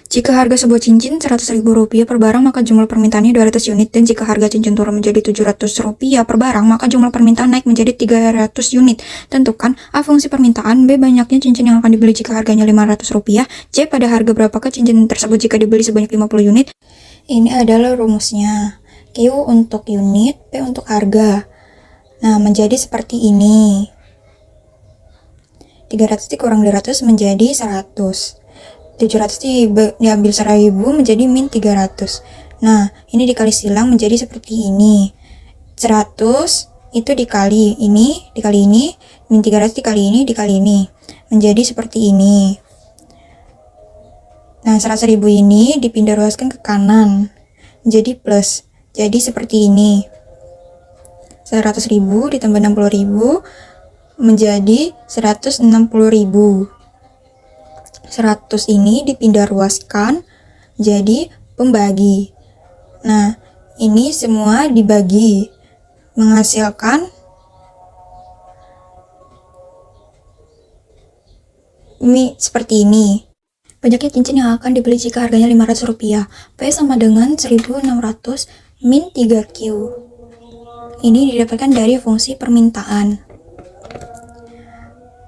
Jika harga sebuah cincin Rp100.000 per barang, maka jumlah permintaannya 200 unit. Dan jika harga cincin turun menjadi Rp700 per barang, maka jumlah permintaan naik menjadi 300 unit. Tentukan A fungsi permintaan, B banyaknya cincin yang akan dibeli jika harganya Rp500, C pada harga berapakah cincin tersebut jika dibeli sebanyak 50 unit. Ini adalah rumusnya. Q untuk unit, P untuk harga. Nah, menjadi seperti ini. 300 dikurang 200 menjadi 100. 700 diambil 1000 menjadi min 300. Nah, ini dikali silang menjadi seperti ini. 100 itu dikali ini, min 300 dikali ini, menjadi seperti ini. Nah, 100.000 ini dipindah ruaskan ke kanan, menjadi plus. Jadi seperti ini. 100.000 ditambah 60.000 menjadi 160.000. 100 ini dipindah ruaskan jadi pembagi. Nah, ini semua dibagi menghasilkan seperti ini. Banyaknya cincin yang akan dibeli jika harganya Rp500. P sama dengan 1.600 min 3Q. Ini didapatkan dari fungsi permintaan.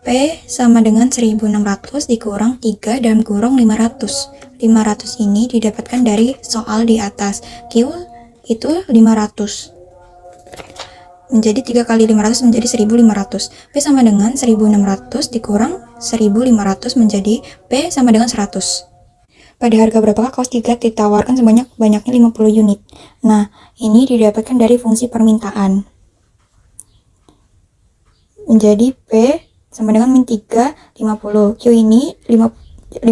P sama dengan 1.600 dikurang 3 dan kurang 500. 500 ini didapatkan dari soal di atas. Q itu 500. Menjadi 3 kali 500 menjadi 1.500. P sama dengan 1.600 dikurang 1.500 menjadi P sama dengan 100. Pada harga berapakah kaos jika ditawarkan sebanyak-banyaknya 50 unit? Nah, ini didapatkan dari fungsi permintaan. Menjadi P sama dengan min 3, 50. Q ini 50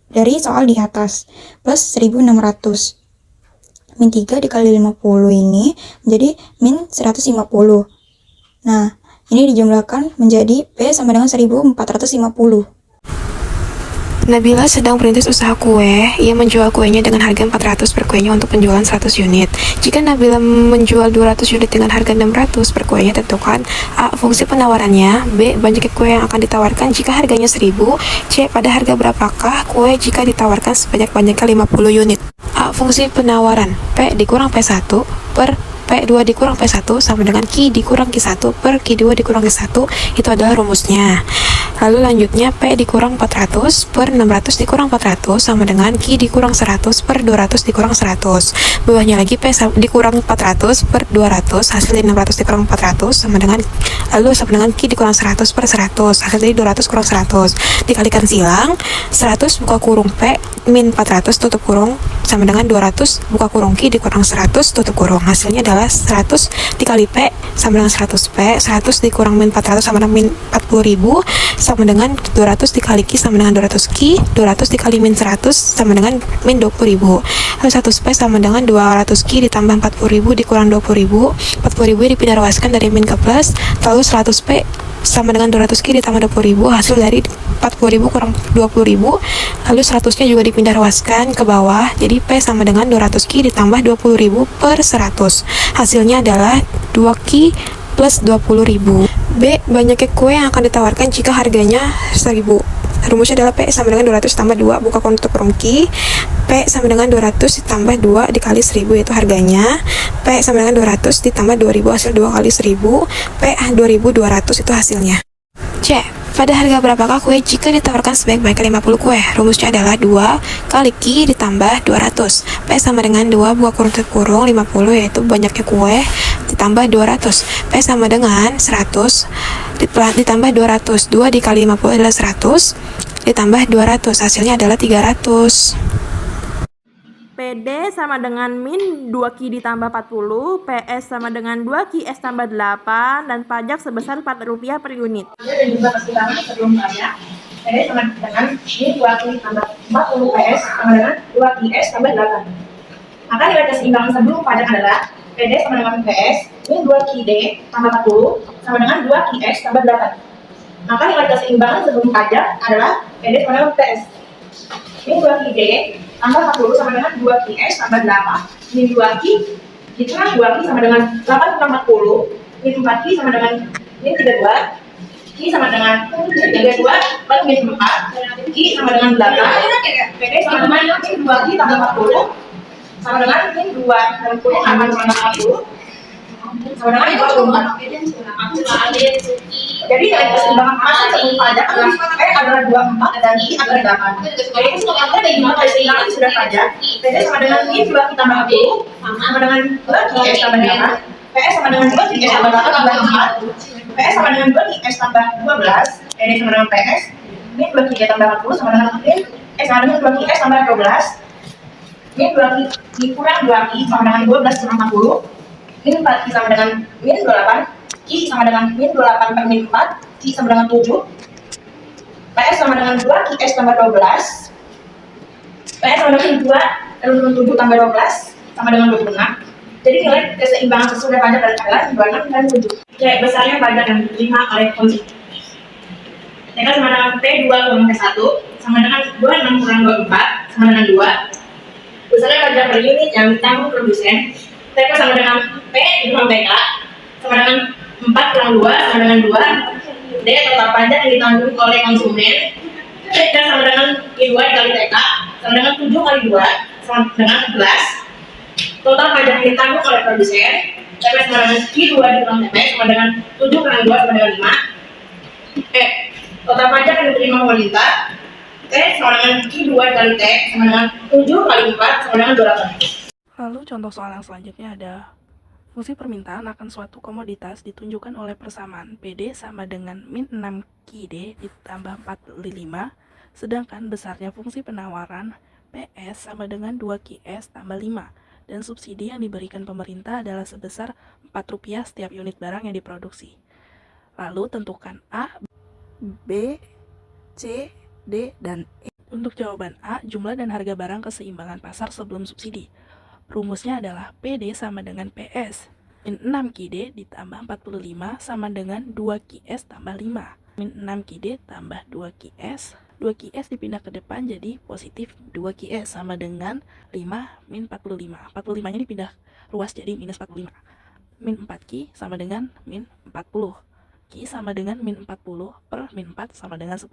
dari soal di atas. Plus 1.600. Min 3 dikali 50 ini menjadi min 150. Nah, ini dijumlahkan menjadi P sama dengan 1.450. Nabila sedang merintis usaha kue. Ia menjual kuenya dengan harga 400 per kuenya untuk penjualan 100 unit. Jika Nabila menjual 200 unit dengan harga 600 per kuenya, tentukan A fungsi penawarannya, B banyaknya kue yang akan ditawarkan jika harganya 1000, C pada harga berapakah kue jika ditawarkan sebanyak-banyaknya 50 unit. A fungsi penawaran, P dikurang P1 per P2 dikurang P1 sama dengan Q dikurang Q1 per Q2 dikurang Q1. Itu adalah rumusnya. Lalu lanjutnya P dikurang 400 per 600 dikurang 400 sama dengan Q dikurang 100 per 200 dikurang 100. Bawahnya lagi P dikurang 400 per 200, hasil dari 600 dikurang 400 sama dengan, lalu sama dengan Q dikurang 100 per 100, hasil dari 200 kurang 100. Dikalikan silang, 100 buka kurung P min 400 tutup kurung sama dengan 200 buka kurung Q dikurang 100 tutup kurung. Hasilnya adalah 100 dikali P sama dengan 100 P, 100 dikurang min 400 sama dengan min 40.000 sama dengan 200 dikali Q sama dengan 200 Q, 200 dikali min 100 sama dengan min 20.000. Lalu 100 P sama dengan 200 Q ditambah 40.000 dikurang 20.000. 40.000 dipindah ruaskan dari min ke plus, lalu 100 P sama dengan 200 Q ditambah 20.000, hasil dari 40.000 kurang 20.000. Lalu 100-nya juga dipindah ruaskan ke bawah, jadi P sama dengan 200 Q ditambah 20.000 per 100. Hasilnya adalah 2Q plus 20.000. B banyaknya kue yang akan ditawarkan jika harganya 1.000. Rumusnya adalah P sama dengan 200 tambah 2 buka kurung tutup kurung Q. P sama dengan 200 ditambah 2 dikali 1000 yaitu harganya. P sama dengan 200 ditambah 2000 hasil 2 kali 1000. P 2200 itu hasilnya. C. Pada harga berapakah kue jika ditawarkan sebanyak-banyaknya 50 kue? Rumusnya adalah 2 kali Q ditambah 200. P sama dengan 2 buka kurung tutup kurung 50 yaitu banyaknya kue ditambah 200. P sama dengan 100 ditambah 200. 2 dikali 50 adalah 100 ditambah 200. Hasilnya adalah 300. PD sama dengan min 2Q ditambah 40, PS sama dengan 2QS tambah 8, dan pajak sebesar Rp4 per unit. Dan jumlah persilangan sebelum pajak, PD sama dengan min 2Q ditambah 40 PS sama dengan 2QS tambah 8. Maka nilai keseimbangan sebelum pajak adalah PD sama dengan PS min 2QD tambah 40 sama dengan 2QS tambah 8. Maka nilai keseimbangan sebelum pajak adalah PD sama dengan PS min 2QD tambah 40 sama dengan 2QS tambah 8 min 2Q dikurang 2Q sama dengan 8 kurang 40 min 4Q sama dengan min 32 Q sama dengan min 32 baru min 4 Q sama dengan 8 PD sama dengan min 2Q tambah 40 sama dengan min 2 dalam kurung 8 tambah 40 sama dengan 24. Jadi nilai keseimbangan pasar sebelum pajak adalah 24 dan I adalah 8. Jadi itu sebenarnya dari gimana keseimbangan sudah pajak. PD sama dengan min 2Q tambah 40 sama dengan 2Q S tambah 8. PS sama dengan 2Q S tambah 8 tambah 4. PS sama dengan 2Q S tambah 12. PD sama dengan PS. Min 2Q S tambah 40 sama dengan min S sama dengan 2Q S tambah 12. Min 2Q dikurang 2Q sama dengan 12 kurang 40. Min 4Q sama dengan min 28. Q sama dengan min 28 per min 4. Q sama dengan 7. PS sama dengan 2 Q S tambah 12. PS sama dengan 2 dalam 7 tambah 12 sama dengan 26. Jadi nilai keseimbangan sesudah pajak adalah 26 dan 7. Nilai besarnya pajak yang diterima oleh konsumen. TK sama dengan P2 kurang P1 sama dengan 26 kurang 24 sama dengan 2. Besarnya pajak per unit yang ditanggung produsen. TK sama dengan P kurang TK sama dengan 4 kurang 2 sama dengan 2. D total pajak yang ditanggung oleh konsumen. TK sama dengan I2 dikali TK sama dengan 7 kali 2 sama dengan 11. Total pajak yang ditanggung oleh produsen. TP sama dengan Q2 dikurang TP sama dengan 7 kurang 2 sama dengan 5. Total pajak yang diterima pemerintah. T sama dengan Q2 kali T sama dengan 7 kali 4 sama dengan 28. Lalu contoh soal yang selanjutnya ada fungsi permintaan akan suatu komoditas ditunjukkan oleh persamaan PD sama dengan min 6 QD ditambah 45, sedangkan besarnya fungsi penawaran PS sama dengan 2 QS tambah 5, dan subsidi yang diberikan pemerintah adalah sebesar Rp4 setiap unit barang yang diproduksi. Lalu tentukan A, B, C, D, dan E. Untuk jawaban A, jumlah dan harga barang keseimbangan pasar sebelum subsidi. Rumusnya adalah PD sama dengan PS. Min 6 QD ditambah 45 sama dengan 2 QS tambah 5. Min 6 QD tambah 2 QS. 2 QS dipindah ke depan jadi positif 2 QS sama dengan 5 min 45. 45-nya dipindah ruas jadi minus 45. Min 4 Q sama dengan min 40. Q sama dengan min 40 per min 4 sama dengan 10.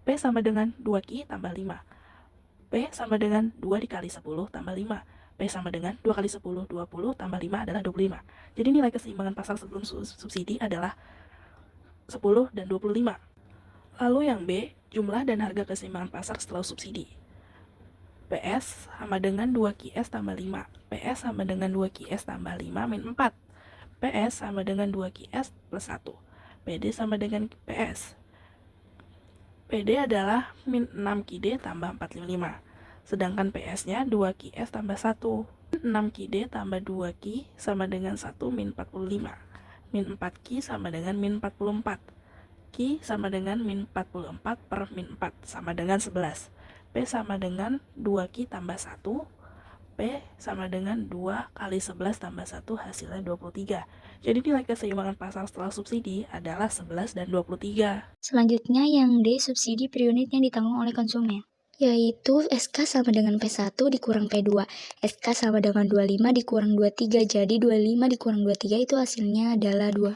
P sama dengan 2 Q tambah 5. P sama dengan 2 dikali 10 tambah 5. P sama dengan 2 kali 10, 20 tambah 5 adalah 25. Jadi nilai keseimbangan pasar sebelum subsidi adalah 10 dan 25. Lalu yang B, jumlah dan harga keseimbangan pasar setelah subsidi. PS sama dengan 2 QS tambah 5. PS sama dengan 2 QS tambah 5 min 4. PS sama dengan 2 QS plus 1. PD sama dengan PS. PD adalah min 6 QD tambah 45. Sedangkan PS-nya 2 QS tambah 1. 6 QD tambah 2 Q sama dengan 1 min 45. Min 4 Q sama dengan min 44. Q sama dengan min 44 per min 4 sama dengan 11. P sama dengan 2 Q tambah 1. P sama dengan 2 kali 11 tambah 1 hasilnya 23. Jadi nilai keseimbangan pasar setelah subsidi adalah 11 dan 23. Selanjutnya yang D, subsidi per unit yang ditanggung oleh konsumen, yaitu SK sama dengan P1 dikurang P2. SK sama dengan 25 dikurang 23, jadi 25 dikurang 23 itu hasilnya adalah 2.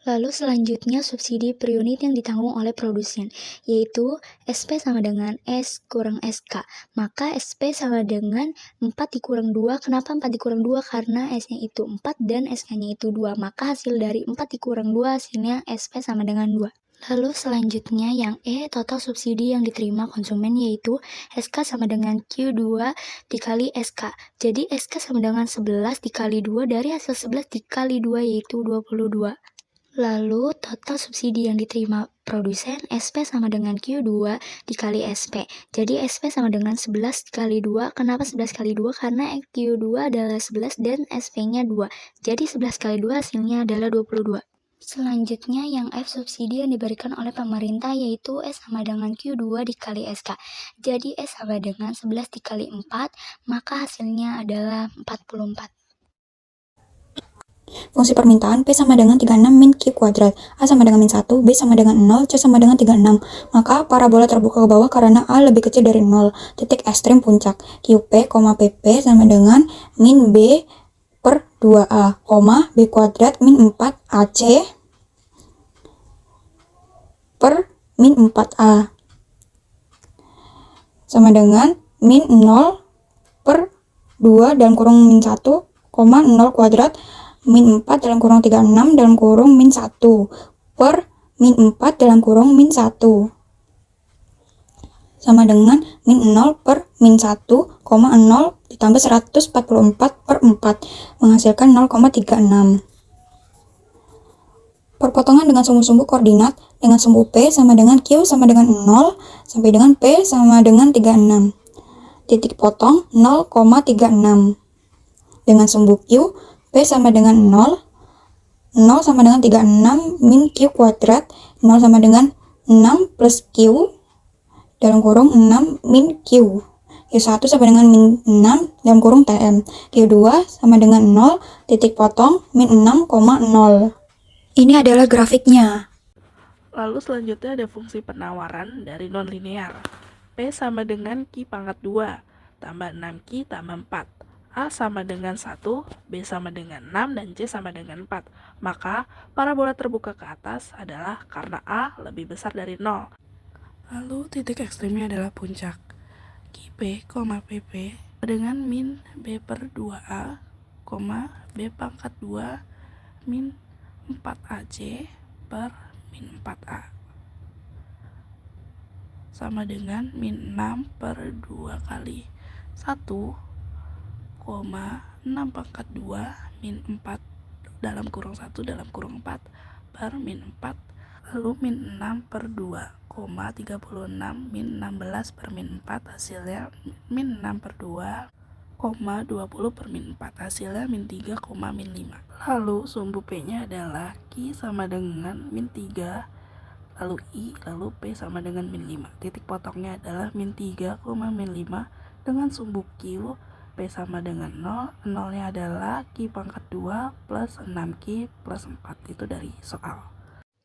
Lalu selanjutnya subsidi per unit yang ditanggung oleh produsen, yaitu SP sama dengan S kurang SK. Maka SP sama dengan 4 dikurang 2. Kenapa 4 dikurang 2? Karena S-nya itu 4 dan SK-nya itu 2. Maka hasil dari 4 dikurang 2 hasilnya SP sama dengan 2. Lalu selanjutnya yang E, total subsidi yang diterima konsumen, yaitu SK sama dengan Q2 dikali SK. Jadi SK sama dengan 11 dikali 2, dari hasil 11 dikali 2 yaitu 22. Lalu total subsidi yang diterima produsen, SP sama dengan Q2 dikali SP. Jadi SP sama dengan 11 dikali 2. Kenapa 11 kali 2? Karena Q2 adalah 11 dan SP-nya 2. Jadi 11 kali 2 hasilnya adalah 22. Selanjutnya yang F, subsidi yang diberikan oleh pemerintah, yaitu S sama dengan Q2 dikali SK. Jadi S sama dengan 11 dikali 4, maka hasilnya adalah 44. Fungsi permintaan P sama dengan 36 min Q kuadrat, A sama dengan min 1, B sama dengan 0, C sama dengan 36. Maka parabola terbuka ke bawah karena A lebih kecil dari 0. Titik ekstrim puncak. QP, PP sama dengan min B per 2A, B kuadrat min 4AC per min 4A. Sama dengan min 0 per 2 dalam kurung min 1, 0 kuadrat min 4 dalam kurung 36 dalam kurung min 1 per min 4 dalam kurung min 1 sama dengan min 0 per min 1, 0 ditambah 144 per 4 menghasilkan 0,36. Perpotongan dengan sumbu-sumbu koordinat dengan sumbu P sama dengan Q sama dengan 0 sampai dengan P sama dengan 36. Titik potong 0,36. Dengan sumbu Q, P sama dengan 0, 0 sama dengan 36 min Q kuadrat, 0 sama dengan 6 plus Q dalam kurung 6 min Q. Q1 sama dengan min 6 dalam kurung TM. Q2 sama dengan 0, titik potong min 6,0. Ini adalah grafiknya. Lalu selanjutnya ada fungsi penawaran dari nonlinear. P sama dengan Q pangkat 2, tambah 6Q tambah 4. A sama dengan 1, B sama dengan 6, dan C sama dengan 4. Maka, parabola terbuka ke atas adalah karena A lebih besar dari 0. Lalu titik ekstrimnya adalah puncak. QP, PP dengan min B per 2A, B pangkat 2 min 4AC per min 4A sama dengan min 6 per 2 kali 1, 6 pangkat 2 min 4 dalam kurung 1 dalam kurung 4 per min 4, lalu min 6 per 2, 36 min 16 per min 4 hasilnya min 6 per 2, 20 per min 4 hasilnya min 3, min 5. Lalu sumbu P nya adalah Q sama dengan min 3, lalu I, lalu P sama dengan min 5. Titik potongnya adalah min 3, min 5 dengan sumbu Q, P sama dengan 0, 0 nya adalah Q pangkat 2 plus 6Q plus 4, itu dari soal.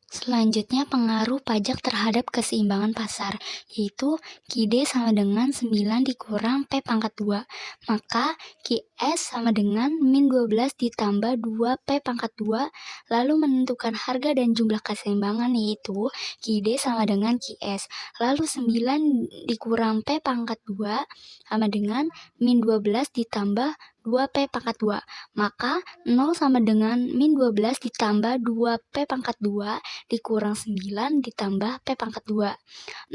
Selanjutnya pengaruh pajak terhadap keseimbangan pasar, yaitu QD sama dengan 9 dikurang P pangkat 2, maka QS sama dengan min 12 ditambah 2 P pangkat 2, lalu menentukan harga dan jumlah keseimbangan yaitu QD sama dengan QS, lalu 9 dikurang P pangkat 2 sama dengan min 12 ditambah 2P pangkat 2, maka 0 sama dengan min 12 ditambah 2P pangkat 2 dikurang 9 ditambah P pangkat 2.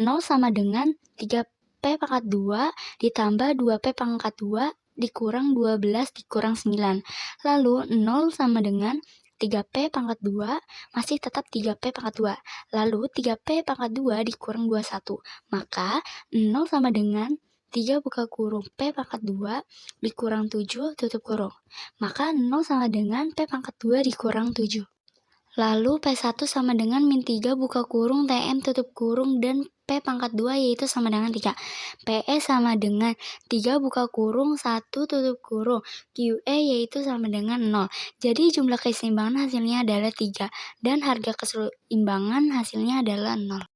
0 sama dengan 3P pangkat 2 ditambah 2P pangkat 2 dikurang 12 dikurang 9. Lalu 0 sama dengan 3P pangkat 2 masih tetap 3P pangkat 2. Lalu 3P pangkat 2 dikurang 21. Maka 0 sama dengan 3 buka kurung P pangkat 2 dikurang 7 tutup kurung. Maka 0 sama dengan P pangkat 2 dikurang 7. Lalu P1 sama dengan min 3 buka kurung TM tutup kurung dan P pangkat 2 yaitu sama dengan 3. PE sama dengan 3 buka kurung 1 tutup kurung. QE yaitu sama dengan 0. Jadi jumlah keseimbangan hasilnya adalah 3 dan harga keseimbangan hasilnya adalah 0.